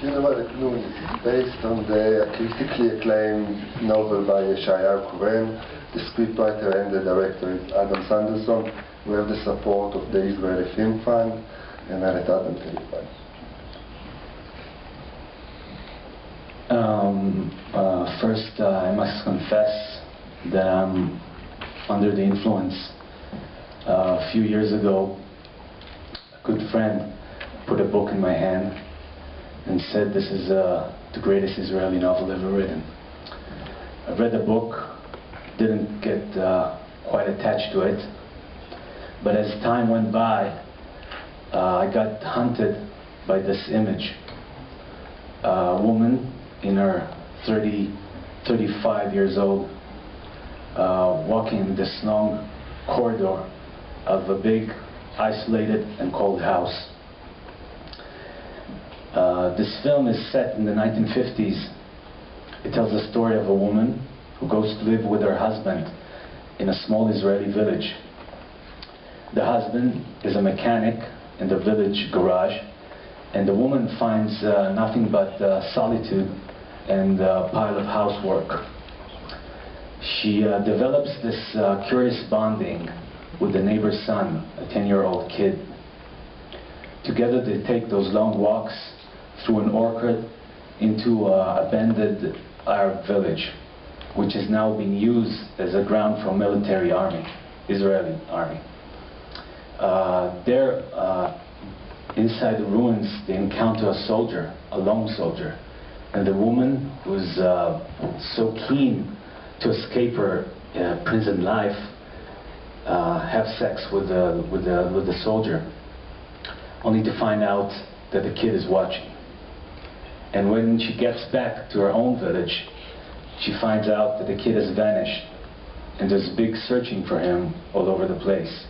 Funeral at Noon is based on the critically acclaimed novel by Yeshayahu Cohen. The scriptwriter and the director is Adam Sanderson. We have the support of the Israeli Film Fund and Merit Adam Telephone. First, I must confess that I'm under the influence. A few years ago, a good friend put a book in my hand and said this is the greatest Israeli novel ever written. I read the book, didn't get quite attached to it, but as time went by, I got hunted by this image. A woman in her 35 years old, walking this long corridor of a big, isolated and cold house. This film is set in the 1950s. It tells the story of a woman who goes to live with her husband in a small Israeli village. The husband is a mechanic in the village garage, and the woman finds nothing but solitude and a pile of housework. She develops this curious bonding with the neighbor's son, a 10-year-old kid. Together they take those long walks through an orchard into an abandoned Arab village, which is now being used as a ground for military army, Israeli army. There, inside the ruins, they encounter a soldier, a lone soldier, and the woman who's so keen to escape her prison life have sex with the soldier, only to find out that the kid is watching. And when she gets back to her own village, she finds out that the kid has vanished, and there's big searching for him all over the place.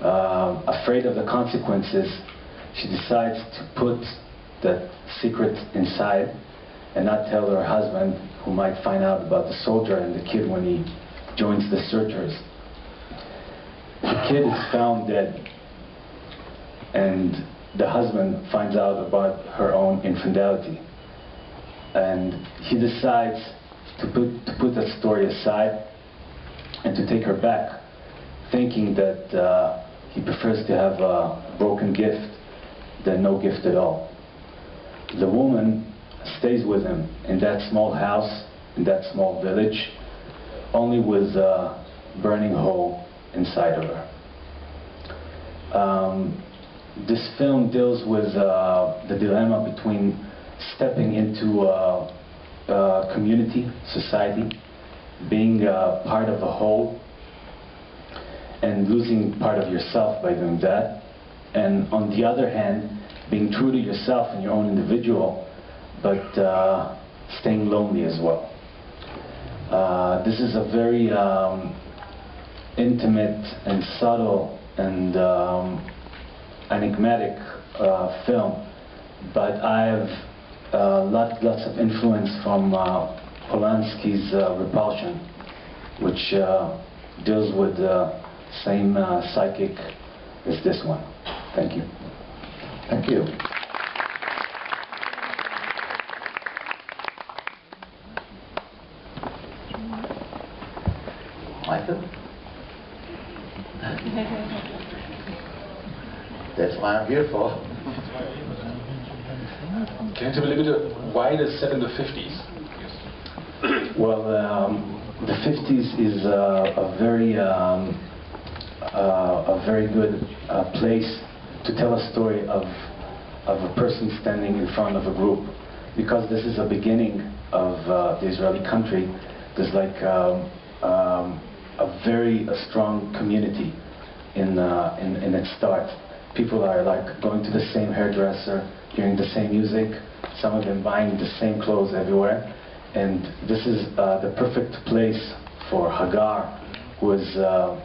Afraid of the consequences, she decides to put that secret inside and not tell her husband, who might find out about the soldier and the kid when he joins the searchers. The kid is found dead, and the husband finds out about her own infidelity, and he decides to put that story aside and to take her back, thinking that he prefers to have a broken gift than no gift at all. The woman stays with him in that small house, in that small village, only with a burning hole inside of her. This film deals with the dilemma between stepping into a community, society, being part of a whole, and losing part of yourself by doing that, and on the other hand, being true to yourself and your own individual, but staying lonely as well. This is a very intimate and subtle and enigmatic film, but I have lots of influence from Polanski's Repulsion, which deals with the same psychic as this one. Thank you. Thank you. Michael? That's what I'm here for. Can you tell me a little bit why it is set in the 50s? Well, the 50s is a very good place to tell a story of a person standing in front of a group, because this is a beginning of the Israeli country. There's like a very strong community in its start. People are like going to the same hairdresser, hearing the same music, some of them buying the same clothes everywhere, and this is the perfect place for Hagar, who is a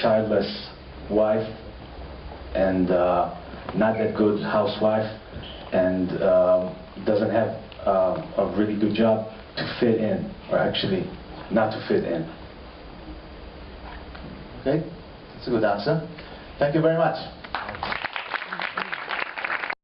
childless wife and not that good housewife, and doesn't have a really good job to fit in, or actually not to fit in. Okay, that's a good answer. Thank you very much.